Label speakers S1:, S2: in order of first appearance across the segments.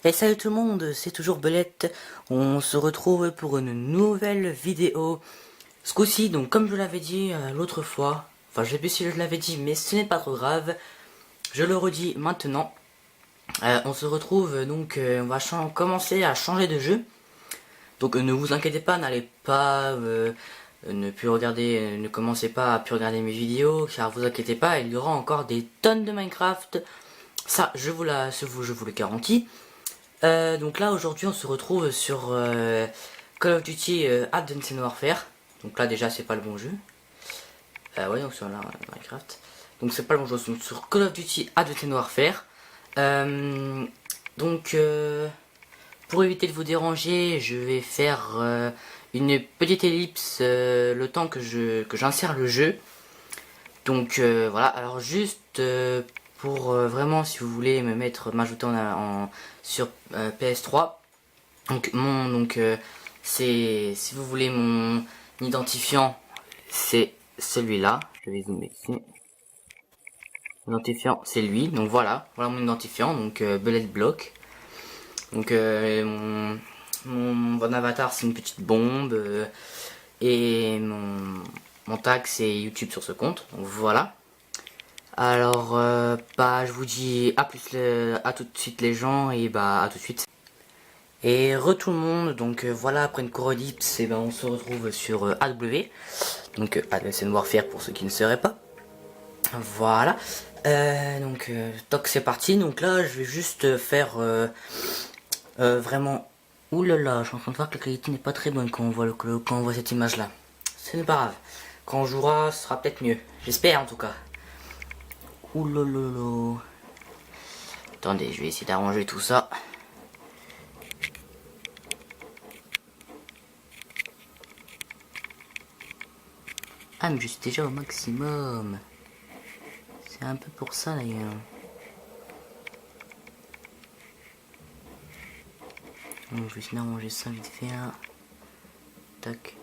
S1: Et salut tout le monde, c'est toujours Belette. On se retrouve pour une nouvelle vidéo. Ce coup-ci, donc comme je l'avais dit l'autre fois, enfin je sais plus si je l'avais dit, mais ce n'est pas trop grave. Je le redis maintenant. On se retrouve donc, on va commencer à changer de jeu. Donc ne vous inquiétez pas, n'allez pas ne plus regarder, ne commencez pas à plus regarder mes vidéos, car vous inquiétez pas, il y aura encore des tonnes de Minecraft. Ça, je vous le garantis. Donc là aujourd'hui on se retrouve sur Call of Duty Advanced Warfare. Donc là déjà c'est pas le bon jeu. Ouais, donc sur Minecraft. Donc c'est pas le bon jeu, donc sur Call of Duty Advanced Warfare. Euh, donc pour éviter de vous déranger, je vais faire une petite ellipse le temps que j'insère le jeu. Donc voilà, alors juste pour vraiment si vous voulez m'ajouter sur PS3. Donc c'est si vous voulez mon identifiant, c'est celui-là. Je vais zoomer ici. L'identifiant c'est lui. Donc voilà mon identifiant. Donc Bullet Block. Donc mon avatar c'est une petite bombe et mon tag c'est YouTube sur ce compte. Donc voilà. Alors bah je vous dis à tout de suite les gens et bah à tout de suite. Et tout le monde, donc voilà, après une corodipse, et ben on se retrouve sur AW, donc Advanced Warfare pour ceux qui ne sauraient pas. Voilà, donc c'est parti, donc là je vais juste faire vraiment... Ouh là là, je suis en train de voir que la qualité n'est pas très bonne quand on voit, quand on voit cette image là. Ce n'est pas grave, quand on jouera ce sera peut-être mieux, j'espère en tout cas. Ouh là là là. Attendez, je vais essayer d'arranger tout ça. Ah mais je suis déjà au maximum. C'est un peu pour ça d'ailleurs. Donc je vais essayer d'arranger ça vite fait là. Tac.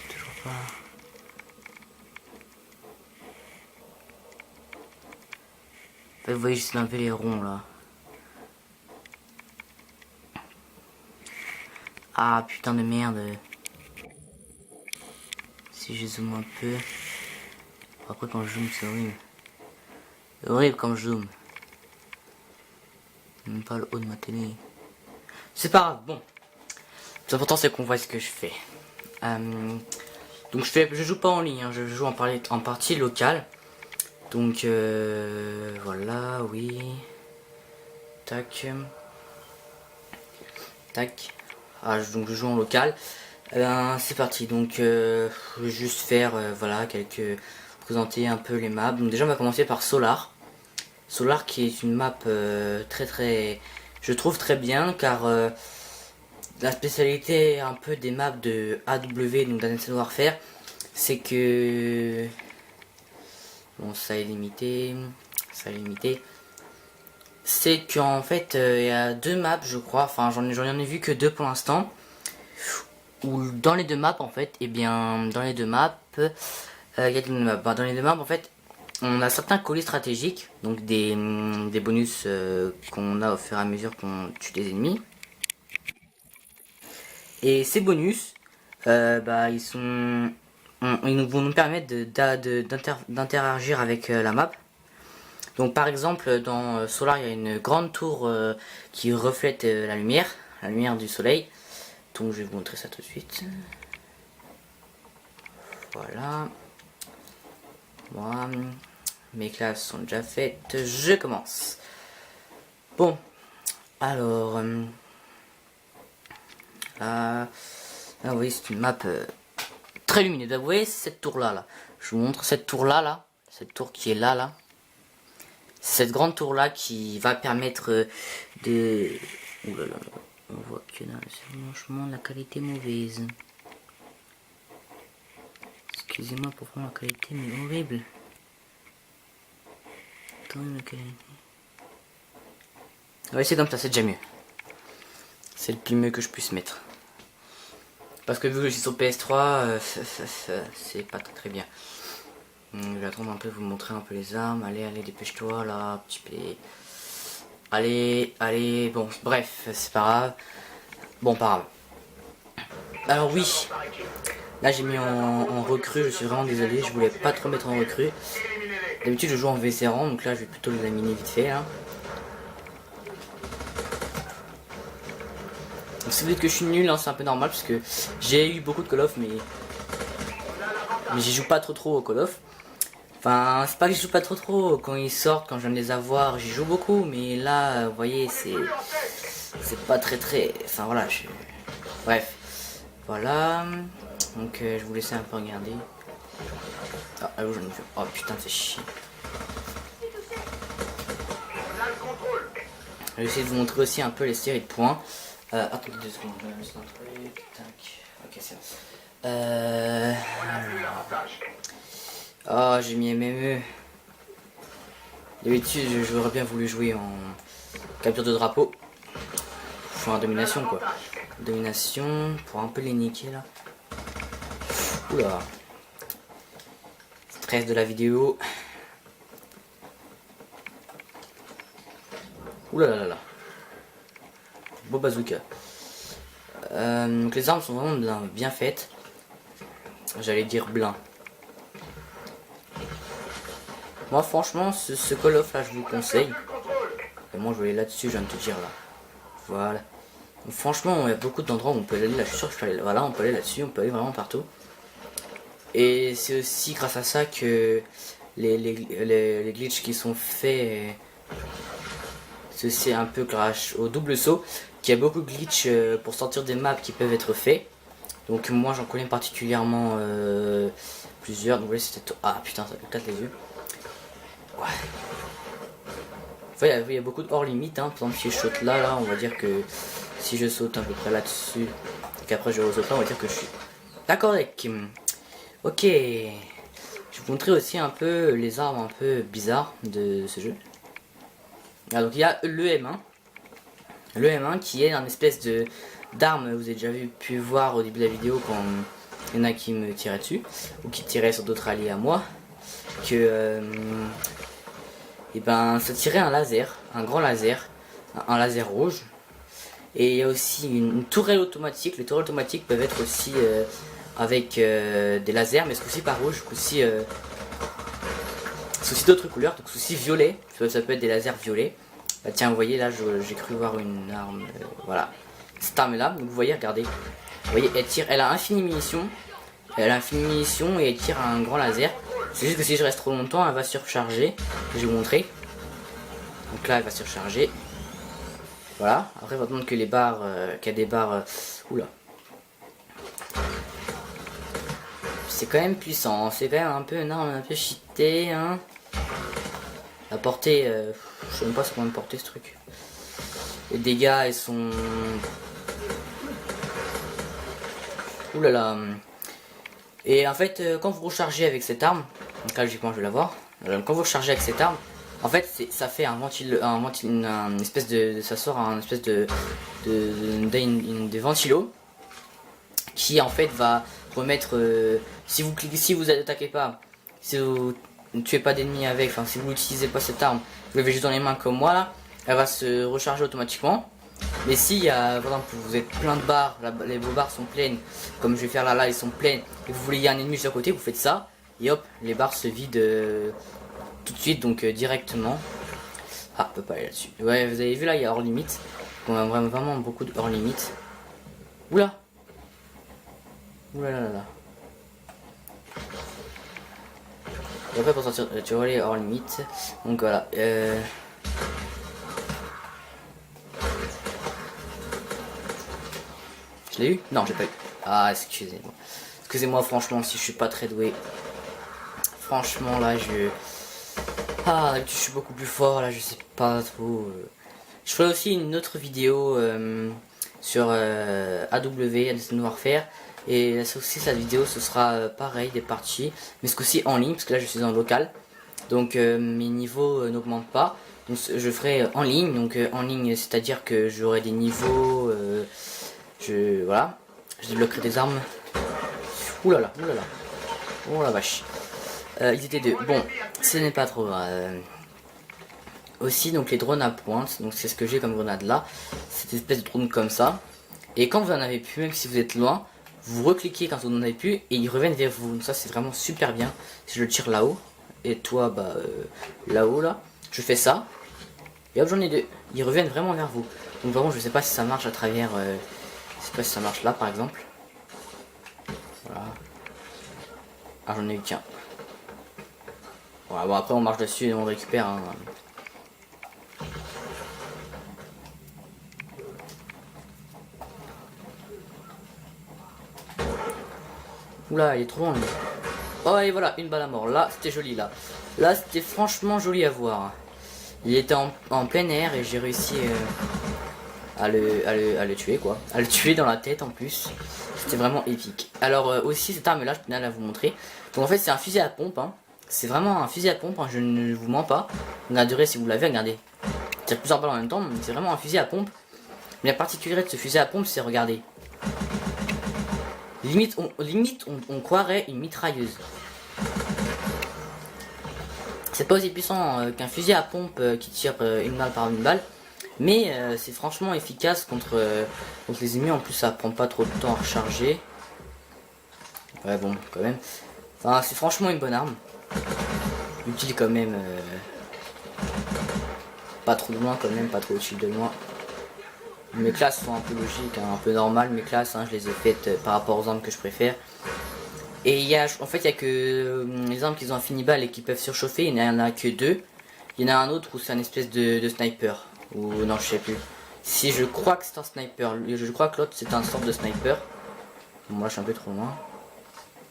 S1: Toujours pas. En fait, vous voyez, j'essaie d'enlever les ronds là. Ah putain de merde. Si je zoome un peu. Après quand je zoome c'est horrible. C'est horrible quand je zoome. Même pas le haut de ma télé. C'est pas grave, bon. Le plus important c'est qu'on voit ce que je fais. Donc je joue pas en ligne, hein, je joue en partie locale. Donc voilà, oui. Tac. Tac. Ah, donc je joue en local. C'est parti. Donc je vais juste faire voilà présenter un peu les maps. Donc déjà on va commencer par Solar. Solar qui est une map je trouve très bien car la spécialité un peu des maps de AW, donc d'Advanced Warfare, c'est que bon ça est limité, c'est qu'en fait il y a deux maps je crois, enfin j'en ai vu que deux pour l'instant, ou dans les deux maps en fait, et bien dans les deux maps il y a dans les deux maps en fait on a certains colis stratégiques, donc des bonus qu'on a au fur et à mesure qu'on tue des ennemis. Et ces bonus, bah, ils vont nous permettre d'interagir avec la map. Donc par exemple dans Solar il y a une grande tour qui reflète la lumière du soleil. Donc je vais vous montrer ça tout de suite. Voilà. Moi, mes classes sont déjà faites, je commence. Bon, alors là, vous voyez c'est une map très lumineuse. Vous voyez cette tour là, je vous montre cette tour là, cette tour qui est là. Cette grande tour là qui va permettre de... Ouh là là, on voit que là, c'est franchement la qualité mauvaise. Excusez-moi pour prendre la qualité mais horrible. Attendez la qualité. Ouais c'est comme ça, c'est déjà mieux. C'est le plus mieux que je puisse mettre. Parce que vu que je suis sur PS3, c'est pas très bien. Je vais attendre un peu, vous montrer un peu les armes. Allez, dépêche-toi là, petit peu. allez, bon, bref, c'est pas grave. Bon, pas grave. Alors oui, là j'ai mis en recrue, je suis vraiment désolé, je voulais pas trop mettre en recrue. D'habitude je joue en vétéran, donc là je vais plutôt les laminer vite fait. Hein. Donc si vous dites que je suis nul, hein, c'est un peu normal, parce que j'ai eu beaucoup de Call of, mais j'y joue pas trop au Call of. Enfin, c'est pas que je joue pas trop, quand ils sortent, quand je viens de les avoir, j'y joue beaucoup, mais là, vous voyez, c'est pas très, enfin voilà, bref, voilà, donc je vous laisse un peu regarder. Ah, j'en ai vu, oh putain, c'est chiant. Je vais essayer de vous montrer aussi un peu les séries de points. Attendez 2 secondes, je vais mettre un truc, tac, ok c'est bon. Oh, j'ai mis MME. D'habitude, j'aurais bien voulu jouer en capture de drapeau. Enfin, en domination, quoi. Domination, pour un peu les niquer, là. Oula. Stress de la vidéo. Oula là là là. Beau bazooka. Donc les armes sont vraiment bien faites. J'allais dire blanc. Moi franchement ce Call of là je vous le conseille. Et moi je vais aller là-dessus, je viens de te dire là. Voilà. Donc, franchement il y a beaucoup d'endroits où on peut aller là, je suis sûr que je peux aller. Voilà, on peut aller là-dessus, on peut aller vraiment partout. Et c'est aussi grâce à ça que les glitches qui sont faits, c'est un peu grâce au double saut, qu'il y a beaucoup de glitch pour sortir des maps qui peuvent être faits. Donc moi j'en connais particulièrement plusieurs. Donc là c'était... Ah putain, ça me éclate les yeux. Ouais. Enfin, il y a beaucoup de hors limite, hein. Par exemple si je saute là, on va dire que si je saute à peu près là-dessus, et qu'après je saute là, on va dire que je suis d'accord avec. Ok. Je vais vous montrer aussi un peu les armes un peu bizarres de ce jeu. Ah, donc il y a le M1. Le M1 qui est un espèce d'arme, vous avez déjà pu voir au début de la vidéo quand il y en a qui me tiraient dessus, ou qui tiraient sur d'autres alliés à moi, que et ben ça tirait un laser, un grand laser, un laser rouge. Et il y a aussi une tourelle automatique. Les tourelles automatiques peuvent être aussi avec des lasers, mais ce coup-ci pas rouge, c'est aussi d'autres couleurs, donc c'est aussi violet, ça peut être des lasers violets. Bah tiens, vous voyez là, j'ai cru voir une arme, voilà, cette arme là, donc vous voyez, regardez, vous voyez, elle tire, elle a infini munitions, et elle tire un grand laser. C'est juste que si je reste trop longtemps, elle va surcharger, je vais vous montrer. Donc là, elle va surcharger. Voilà, après, il va attendre que les barres, qu'il y a des barres, oula. C'est quand même puissant, c'est quand même un peu une arme un peu cheatée, hein. La portée, je sais même pas ce qu'on va porter ce truc. Les dégâts, ils sont... Ouh là là. Et en fait, quand vous rechargez avec cette arme, donc là logiquement je vais l'avoir. Quand vous rechargez avec cette arme, en fait ça fait un espèce de, ça sort un espèce de ventilo qui en fait va remettre, si vous attaquez pas, si vous ne tuez pas d'ennemis avec, enfin si vous n'utilisez pas cette arme, vous l'avez juste dans les mains comme moi là, elle va se recharger automatiquement. Mais si par exemple vous êtes plein de barres, vos barres sont pleines, comme je vais faire là, ils sont pleines, et vous voulez y a un ennemi sur le côté, vous faites ça, et hop, les barres se vident tout de suite, donc directement. Ah, on peut pas aller là-dessus. Ouais, vous avez vu là, il y a hors limite. On a vraiment beaucoup de hors limite. Oula. Oula là là là. Et après pour sortir, tu vois les hors limite. Donc voilà. Je l'ai eu? Non, j'ai pas eu. Ah, excusez-moi. Excusez-moi, franchement, si je suis pas très doué. Franchement, là, ah, je suis beaucoup plus fort, là, je sais pas trop. Je ferai aussi une autre vidéo sur AW, Advanced Warfare. Et aussi, cette vidéo, ce sera pareil, des parties. Mais ce coup-ci en ligne, parce que là, je suis en local. Donc, mes niveaux n'augmentent pas. Donc, je ferai en ligne. Donc, en ligne, c'est-à-dire que j'aurai des niveaux... voilà, je débloquerai des armes. Oulala, oulala. Oh la vache. Ils étaient deux. Bon, ce n'est pas trop grave. Aussi donc les drones à pointe, donc c'est ce que j'ai comme grenade là, cette espèce de drone comme ça. Et quand vous en avez plus, même si vous êtes loin, vous recliquez quand vous n'en avez plus et ils reviennent vers vous. Donc ça c'est vraiment super bien. Si je le tire là-haut, et toi bah là-haut là, je fais ça, et hop j'en ai deux. Ils reviennent vraiment vers vous. Donc vraiment je sais pas si ça marche à travers, je sais pas si ça marche là par exemple. Voilà. Ah j'en ai eu qu'un. Voilà, bon après on marche dessus et on récupère. Hein. Oula, il est trop loin lui. Oh et voilà, une balle à mort. Là, c'était joli là. Là, c'était franchement joli à voir. Il était en plein air et j'ai réussi à le tuer quoi. À le tuer dans la tête en plus. C'était vraiment épique. Alors aussi cette arme là, je tenais à vous montrer. Donc en fait c'est un fusil à pompe. Hein. C'est vraiment un fusil à pompe, hein. Je ne vous mens pas. Regardez si vous l'avez, regardez. Il tire plusieurs balles en même temps, mais c'est vraiment un fusil à pompe. Mais la particularité de ce fusil à pompe, c'est regardez. Limite on croirait une mitrailleuse. C'est pas aussi puissant qu'un fusil à pompe qui tire une balle par une balle. Mais c'est franchement efficace contre les ennemis. En plus ça prend pas trop de temps à recharger. Ouais bon quand même. Enfin c'est franchement une bonne arme. Utile quand même. Pas trop de loin quand même, pas trop utile de loin. Mes classes sont un peu logiques, hein, un peu normales mes classes, hein, je les ai faites par rapport aux armes que je préfère. Et il y a, en fait il y a que les armes qui ont infini balle et qui peuvent surchauffer, il n'y en a que deux. Il y en a un autre où c'est un espèce de sniper. Ou non je sais plus. Si je crois que c'est un sniper, je crois que l'autre c'est un sorte de sniper. Moi je suis un peu trop loin.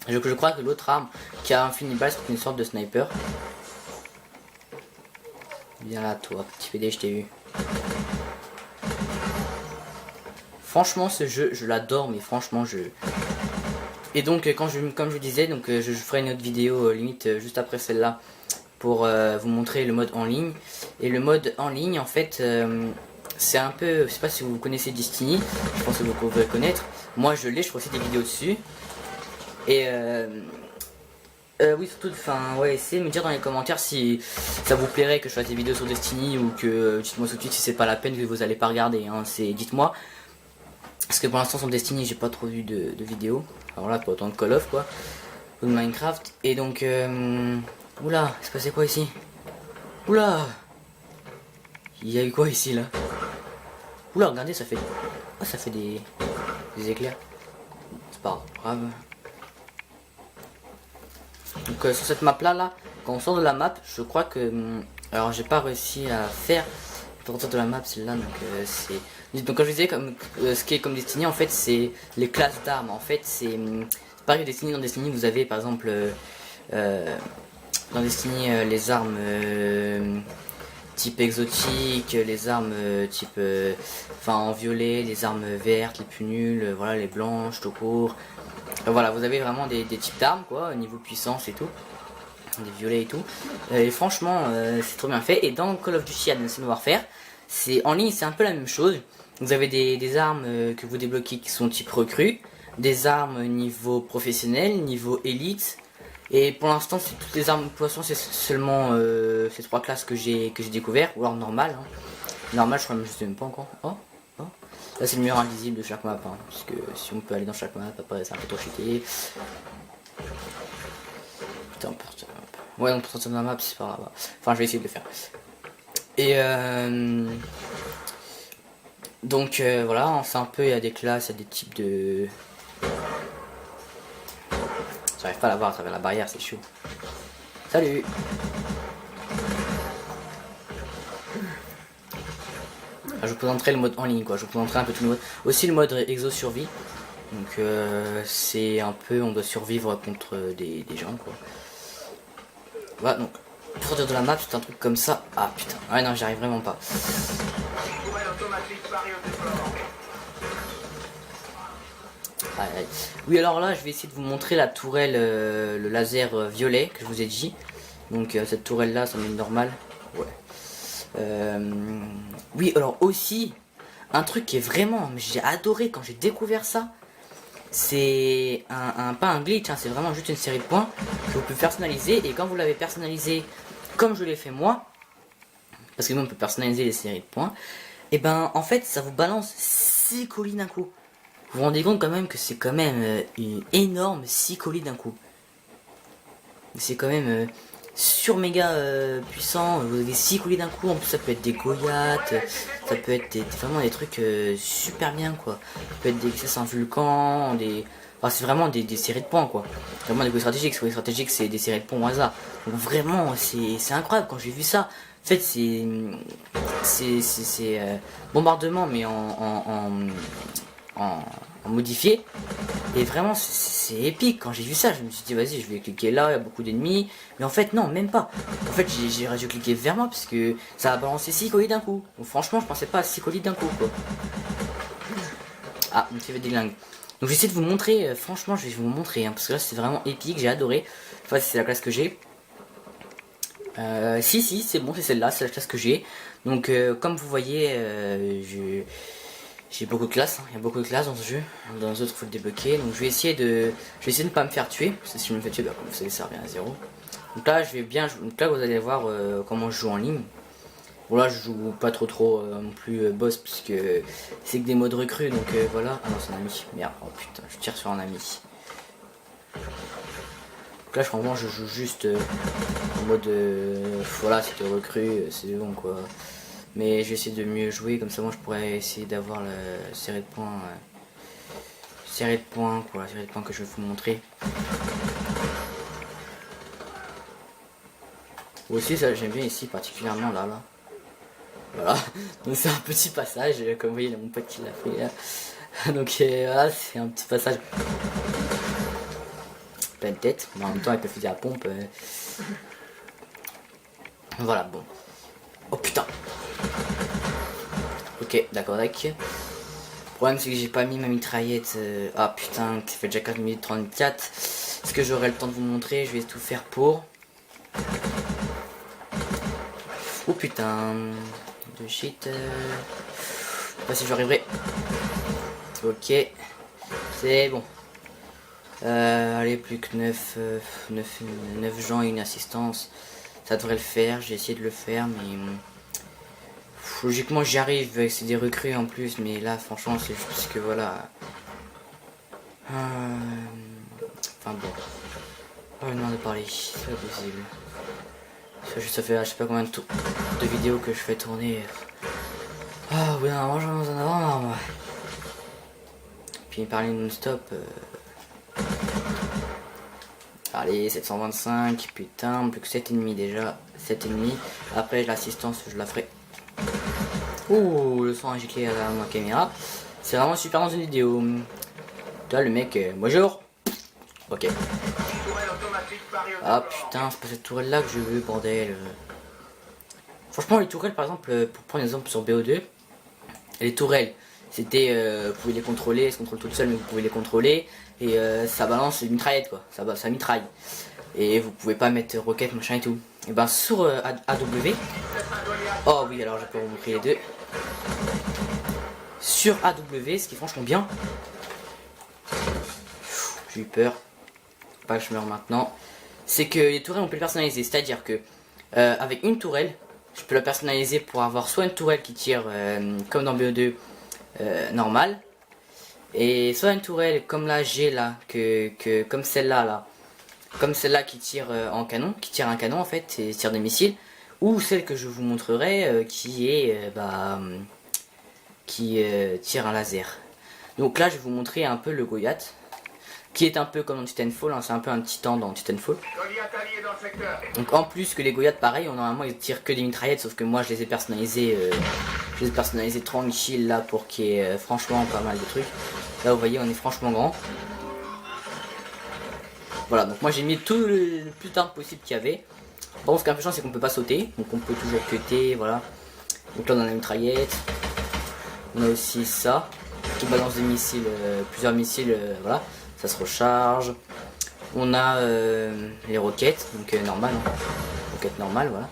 S1: Je crois que l'autre arme qui a infini balle c'est une sorte de sniper. Viens là toi, petit PD, je t'ai eu. Franchement ce jeu je l'adore, mais franchement je... Et donc comme je disais, donc je ferai une autre vidéo limite juste après celle-là pour vous montrer le mode en ligne. Et le mode en ligne en fait c'est un peu, je sais pas si vous connaissez Destiny, je pense que vous pouvez connaître. Moi je l'ai, je ferai aussi des vidéos dessus. Et oui surtout, enfin ouais, essayez de me dire dans les commentaires si ça vous plairait que je fasse des vidéos sur Destiny ou que dites-moi tout de suite si c'est pas la peine que vous allez pas regarder. Hein, dites-moi. Parce que pour l'instant sur Destiny j'ai pas trop vu de vidéos. Alors là pas autant de Call of quoi. Ou de Minecraft. Et donc oula, il se passait quoi ici? Oula, il y a eu quoi ici là? Oula, regardez, ça fait... Ah, ça fait des éclairs. C'est pas grave. Donc sur cette map là, quand on sort de la map, je crois que... alors j'ai pas réussi à faire pour sortir de la map celle-là, donc c'est... Donc comme je disais, comme, ce qui est comme Destiny en fait c'est les classes d'armes. En fait c'est pareil que Destiny. Dans Destiny vous avez par exemple dans Destiny les armes type exotique, les armes type enfin en violet, les armes vertes, les plus nulles, voilà les blanches, tout court. Voilà, vous avez vraiment des types d'armes quoi, au niveau puissance et tout, des violets et tout. Et franchement c'est trop bien fait. Et dans Call of Duty Advanced Warfare, c'est en ligne, c'est un peu la même chose. Vous avez des armes que vous débloquez qui sont type recrue, des armes niveau professionnel, niveau élite. Et pour l'instant c'est toutes les armes, pour l'instant c'est seulement ces trois classes que j'ai découvert, ou alors normal. Hein. Normal je crois même je sais même pas encore. Oh, oh. Là c'est le mur invisible de chaque map, hein, parce que si on peut aller dans chaque map, après c'est un peu trop cheaté. Putain, ouais on peut sortir de la map, c'est pas grave. Enfin je vais essayer de le faire. Et donc voilà, on sait un peu, il y a des classes, il y a des types de... J'arrive pas à la voir à travers la barrière, c'est chaud. Salut. Je vous présenterai le mode en ligne quoi, je vous présenterai un peu tout le mode. Aussi le mode exo survie. Donc c'est un peu, on doit survivre contre des gens quoi. Voilà, donc pour sortir de la map c'est un truc comme ça. Ah putain, ouais non j'y arrive vraiment pas. Aïe, aïe. Oui alors là je vais essayer de vous montrer la tourelle, le laser violet que je vous ai dit. Donc cette tourelle là ça met normale. Ouais. Oui alors aussi un truc qui est vraiment, j'ai adoré quand j'ai découvert ça. C'est pas un glitch, hein, c'est vraiment juste une série de points que vous pouvez personnaliser. Et quand vous l'avez personnalisé comme je l'ai fait moi, parce que nous on peut personnaliser les séries de points, et ben en fait ça vous balance 6 colis d'un coup. Vous vous rendez compte quand même que c'est quand même une énorme 6 colis d'un coup. C'est quand même sur méga puissant. Vous avez 6 colis d'un coup. En plus ça peut être des Goliaths, ça peut être vraiment des trucs super bien quoi. Ça peut être des XS en vulcan, des... Enfin, c'est vraiment des séries de points quoi. Vraiment des colis stratégiques. Les colis stratégiques c'est des séries de points au hasard. Donc vraiment c'est incroyable quand j'ai vu ça. En fait c'est bombardement mais en modifié. Et vraiment c'est épique. Quand j'ai vu ça je me suis dit vas-y je vais cliquer là, il y a beaucoup d'ennemis. Mais en fait non, même pas. En fait j'ai dû cliquer vers moi parce que ça a balancé 6 colis d'un coup. Donc franchement je pensais pas à 6 colis d'un coup quoi. Ah, une TV déglingue. Donc j'essaie de vous montrer, franchement je vais vous montrer parce que là c'est vraiment épique, j'ai adoré. Enfin c'est la classe que j'ai. Si c'est bon, c'est celle-là, c'est la classe que j'ai. Donc comme vous voyez j'ai beaucoup de classes, hein. Il y a beaucoup de classes dans ce jeu. Dans les autres il faut le débloquer. Donc je vais essayer de ne pas me faire tuer. Parce que si je me fais tuer, bah, comme vous savez ça revient à 0. Donc là je vais bien jouer. Donc là vous allez voir comment je joue en ligne. Bon là je joue pas trop non plus boss puisque c'est que des modes recrues donc voilà. Ah non c'est un ami. Merde, oh putain, je tire sur un ami. Donc là franchement je joue juste en mode voilà c'était recrue, c'est bon quoi. Mais je vais essayer de mieux jouer comme ça moi je pourrais essayer d'avoir la série de points. Série de points quoi, la série de points que je vais vous montrer. Aussi ça j'aime bien ici particulièrement là. Voilà, donc c'est un petit passage, comme vous voyez, il y a mon pote qui l'a fait là. Donc voilà, c'est un petit passage. Pleine tête, mais en même temps avec le fusil à pompe. Voilà, bon. Oh putain. Ok, d'accord, d'accord. Le problème c'est que j'ai pas mis ma mitraillette. Ah putain, ça fait déjà 4 minutes 34. Est-ce que j'aurai le temps de vous montrer? Je vais tout faire pour. Oh putain. De shit. Je sais pas si j'arriverai. Ok. C'est bon. Allez, plus que 9 gens et une assistance. Ça devrait le faire. J'ai essayé de le faire, mais logiquement j'y arrive avec c'est des recrues en plus. Mais là, franchement, c'est juste que voilà. Enfin bon. Oh non, de parler, c'est pas possible. Ça fait je sais pas combien de vidéos que je fais tourner. Ah oui, non, j'en ai marre moi. Puis parler non-stop. Allez, 725, putain, plus que 7 ennemis déjà. 7 ennemis. Après l'assistance, je la ferai. Ouh, le son injecté à ma caméra. C'est vraiment super dans une vidéo. Toi le mec, bonjour. Ok. Ah putain, c'est pas cette tourelle là que je veux, bordel. Franchement, les tourelles, par exemple, pour prendre exemple sur BO2, les tourelles, c'était, vous pouvez les contrôler, elles se contrôlent toutes seules, mais vous pouvez les contrôler, et ça balance une mitraillette, quoi, ça mitraille. Et vous pouvez pas mettre roquette, machin et tout. Et ben sur AW, oh oui, alors je peux vous montrer les deux. Sur AW, ce qui est franchement bien, j'ai eu peur, pas que je meurs maintenant, c'est que les tourelles on peut les personnaliser, c'est-à-dire que avec une tourelle, je peux la personnaliser pour avoir soit une tourelle qui tire comme dans BO2 normal, et soit une tourelle comme là j'ai là, comme celle-là comme celle-là qui tire en canon, qui tire un canon en fait, et tire des missiles, ou celle que je vous montrerai qui est qui tire un laser. Donc là je vais vous montrer un peu le Goliath, qui est un peu comme dans Titanfall, hein, c'est un peu un titan dans Titanfall. Donc en plus que les Goliaths pareil, normalement ils tirent que des mitraillettes, sauf que moi je les ai personnalisés tranquille là pour qu'il y ait franchement pas mal de trucs. Là vous voyez on est franchement grand. Voilà, donc moi j'ai mis tout le plus d'armes possible qu'il y avait. Bon, ce qui est un peu chiant c'est qu'on peut pas sauter, donc on peut toujours cutter, voilà. Donc là on a la mitraillette, on a aussi ça, qui balance des missiles, plusieurs missiles, voilà, ça se recharge. On a les roquettes, donc normal, hein. Roquettes normales, voilà.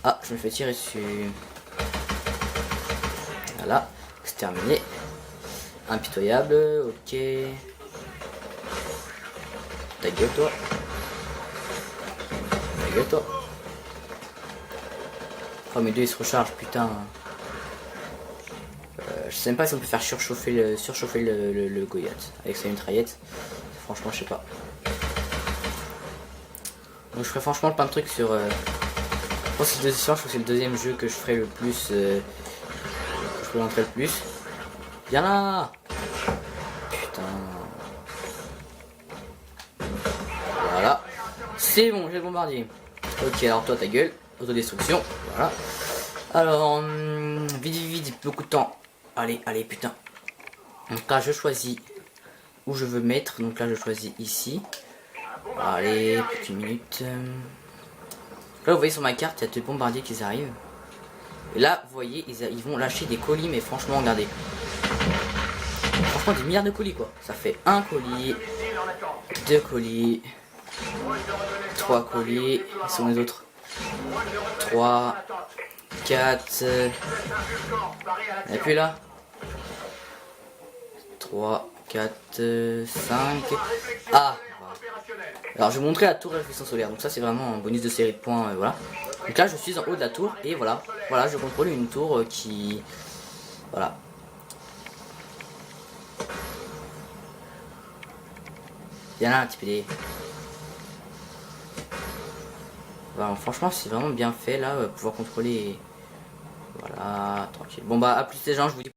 S1: Ah, je me fais tirer dessus. Voilà, c'est terminé. Impitoyable, ok. Ta gueule toi. Ta gueule toi. Oh, mes deux ils se rechargent, putain. Je sais même pas si on peut faire surchauffer le Goliath avec sa mitraillette. Franchement, je sais pas. Donc je ferai franchement plein de trucs sur... je pense que c'est le deuxième jeu que je ferai le plus... que je présenterai le plus. Viens là. Putain. Voilà. C'est bon, j'ai le bombardier. Ok, alors toi ta gueule. Autodestruction. Voilà. Alors, vite, beaucoup de temps. Allez, putain. Donc là, je choisis où je veux mettre. Donc là, je choisis ici. Allez, petite minute. Là, vous voyez sur ma carte, il y a deux bombardiers qui arrivent. Et là, vous voyez, ils vont lâcher des colis, mais franchement, regardez. Franchement, des milliards de colis, quoi. Ça fait un colis, 2 colis, 3 colis. Ils sont les autres. 3, 4. Et puis là. 3, 4, 5. Ah! Alors je vais montrer la tour de réflexion solaire, donc ça c'est vraiment un bonus de série de points, voilà. Donc là je suis en haut de la tour et voilà, je contrôle une tour qui... Voilà. Viens là un petit PD. Voilà, franchement c'est vraiment bien fait là, pouvoir contrôler... Voilà, tranquille. Bon bah à plus les gens, je vous dis...